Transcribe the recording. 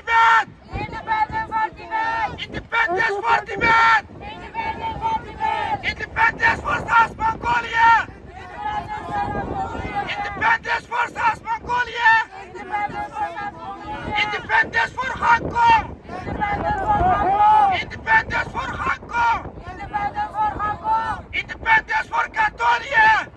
Tibet! Independence for Tibet! Independence for Tibet! Independence for Tibet! Independence for South Mongolia! Independence for Mongolia! Independence for South Mongolia! Independence for Mongolia! Independence for Hong Kong! Independence for Hong Kong! Independence for Hong Kong! Independence for Hong Kong! Independence for Catalonia!